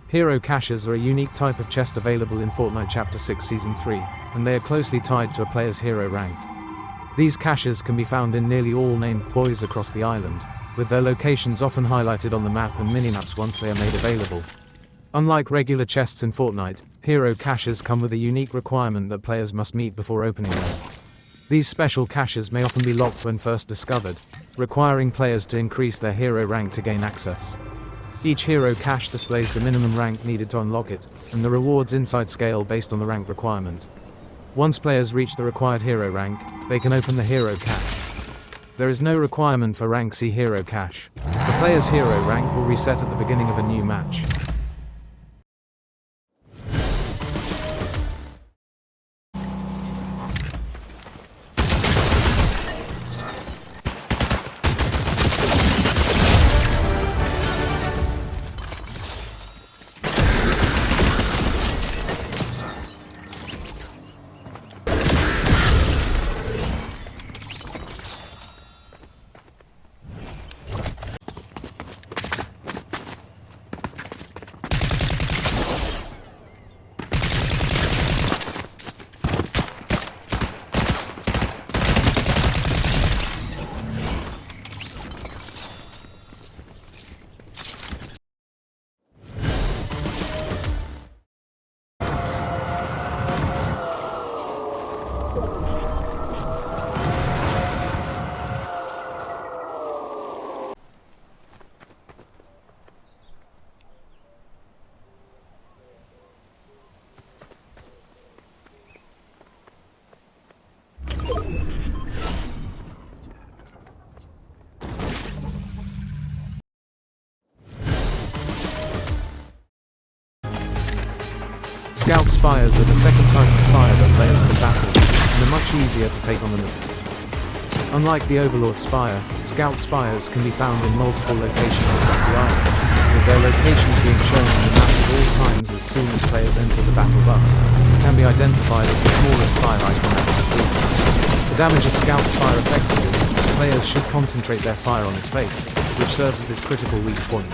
Hero caches are a unique type of chest available in Fortnite Chapter 6 Season 3, and they are closely tied to a player's hero rank. These caches can be found in nearly all named poise across the island, with their locations often highlighted on the map and minimaps once they are made available. Unlike regular chests in Fortnite, hero caches come with a unique requirement that players must meet before opening them. These special caches may often be locked when first discovered, requiring players to increase their hero rank to gain access. Each hero cache displays the minimum rank needed to unlock it, and the rewards inside scale based on the rank requirement. Once players reach the required hero rank, they can open the hero cache. There is no requirement for rank C hero cache. The player's hero rank will reset at the beginning of a new match. Scout Spires are the second type of Spire that players can battle, and are much easier to take on the move. Unlike the Overlord Spire, Scout Spires can be found in multiple locations across the island, with their locations being shown on the map at all times as soon as players enter the battle bus, and can be identified as the smallest Spire icon at the team. To damage a Scout Spire effectively, players should concentrate their fire on its face, which serves as its critical weak point.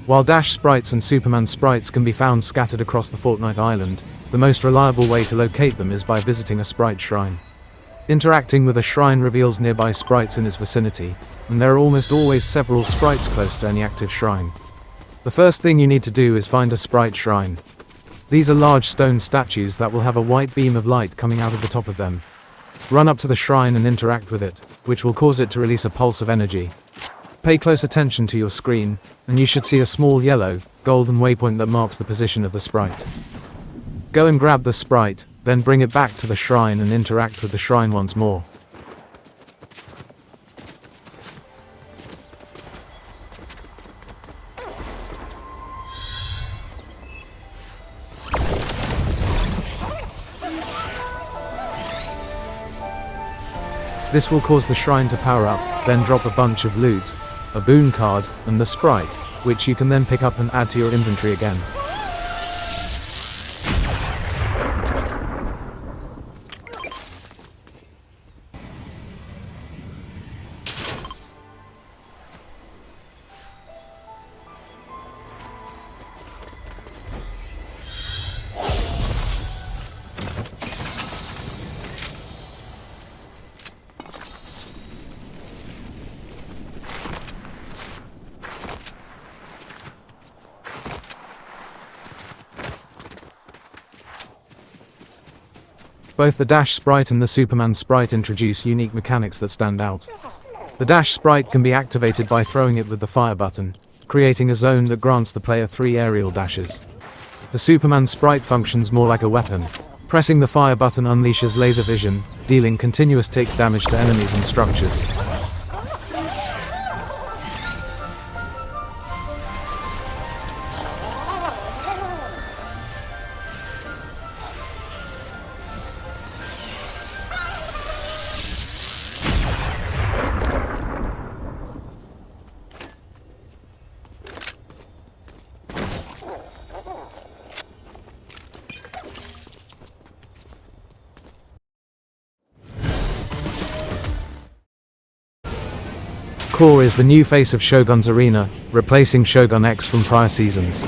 While Dash Sprites and Superman Sprites can be found scattered across the Fortnite island, the most reliable way to locate them is by visiting a Sprite shrine. Interacting with a shrine reveals nearby sprites in its vicinity, and there are almost always several sprites close to any active shrine. The first thing you need to do is find a Sprite shrine. These are large stone statues that will have a white beam of light coming out of the top of them. Run up to the shrine and interact with it, which will cause it to release a pulse of energy. Pay close attention to your screen, and you should see a small yellow, golden waypoint that marks the position of the sprite. Go and grab the sprite, then bring it back to the shrine and interact with the shrine once more. This will cause the shrine to power up, then drop a bunch of loot, a boon card, and the sprite, which you can then pick up and add to your inventory again. Both the Dash Sprite and the Superman Sprite introduce unique mechanics that stand out. The Dash Sprite can be activated by throwing it with the fire button, creating a zone that grants the player 3 aerial dashes. The Superman Sprite functions more like a weapon. Pressing the fire button unleashes laser vision, dealing continuous tick damage to enemies and structures. Core is the new face of Shogun's Arena, replacing Shogun X from prior seasons.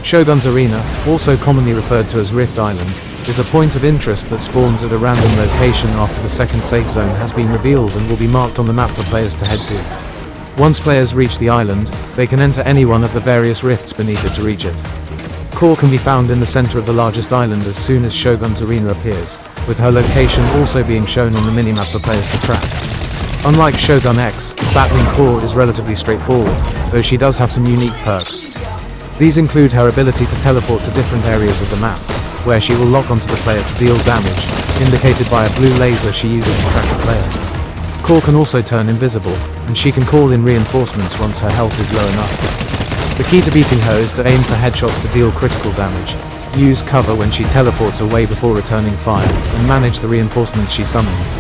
Shogun's Arena, also commonly referred to as Rift Island, is a point of interest that spawns at a random location after the second safe zone has been revealed and will be marked on the map for players to head to. Once players reach the island, they can enter any one of the various rifts beneath it to reach it. Core can be found in the center of the largest island as soon as Shogun's Arena appears, with her location also being shown on the minimap for players to track. Unlike Shogun X, battling Core is relatively straightforward, though she does have some unique perks. These include her ability to teleport to different areas of the map, where she will lock onto the player to deal damage, indicated by a blue laser she uses to track the player. Core can also turn invisible, and she can call in reinforcements once her health is low enough. The key to beating her is to aim for headshots to deal critical damage, use cover when she teleports away before returning fire, and manage the reinforcements she summons.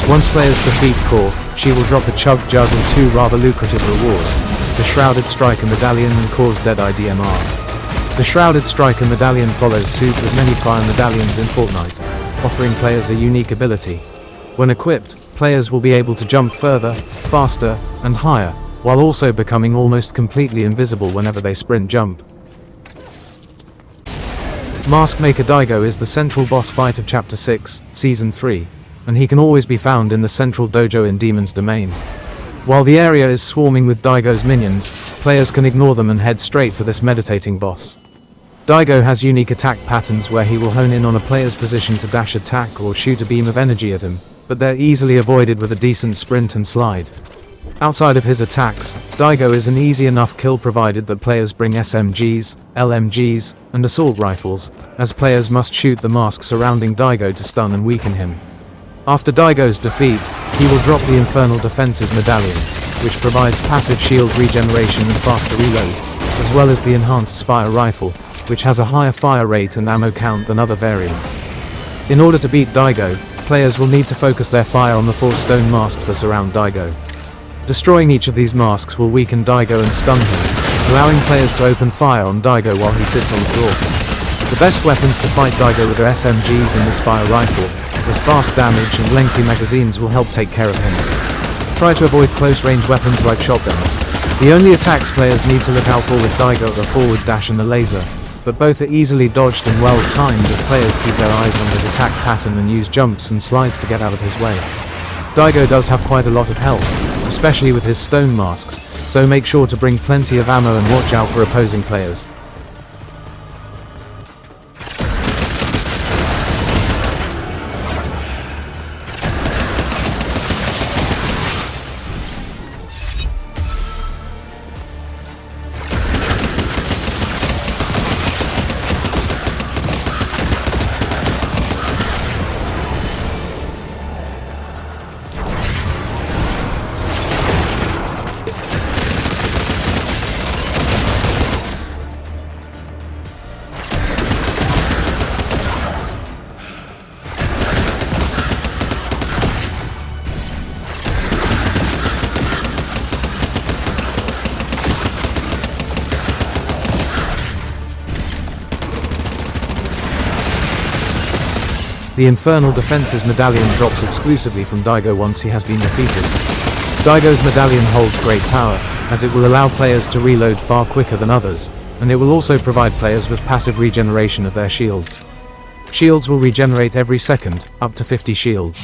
Once players defeat Core, she will drop a Chug Jug and two rather lucrative rewards, the Shrouded Striker Medallion and Core's Deadeye DMR. The Shrouded Striker Medallion follows suit with many prior medallions in Fortnite, offering players a unique ability. When equipped, players will be able to jump further, faster, and higher, while also becoming almost completely invisible whenever they sprint jump. Mask Maker Daigo is the central boss fight of Chapter 6, Season 3. And he can always be found in the central dojo in Demon's Domain. While the area is swarming with Daigo's minions, players can ignore them and head straight for this meditating boss. Daigo has unique attack patterns where he will hone in on a player's position to dash attack or shoot a beam of energy at him, but they're easily avoided with a decent sprint and slide. Outside of his attacks, Daigo is an easy enough kill provided that players bring SMGs, LMGs, and assault rifles, as players must shoot the mask surrounding Daigo to stun and weaken him. After Daigo's defeat, he will drop the Infernal Defenses Medallion, which provides passive shield regeneration and faster reload, as well as the enhanced Spire rifle, which has a higher fire rate and ammo count than other variants. In order to beat Daigo, players will need to focus their fire on the 4 stone masks that surround Daigo. Destroying each of these masks will weaken Daigo and stun him, allowing players to open fire on Daigo while he sits on the floor. The best weapons to fight Daigo with are SMGs and the Spire rifle, as fast damage and lengthy magazines will help take care of him. Try to avoid close-range weapons like shotguns. The only attacks players need to look out for with Daigo are the forward dash and the laser, but both are easily dodged and well-timed if players keep their eyes on his attack pattern and use jumps and slides to get out of his way. Daigo does have quite a lot of health, especially with his stone masks, so make sure to bring plenty of ammo and watch out for opposing players. The Infernal Defenses Medallion drops exclusively from Daigo once he has been defeated. Daigo's medallion holds great power, as it will allow players to reload far quicker than others, and it will also provide players with passive regeneration of their shields. Shields will regenerate every second, up to 50 shields.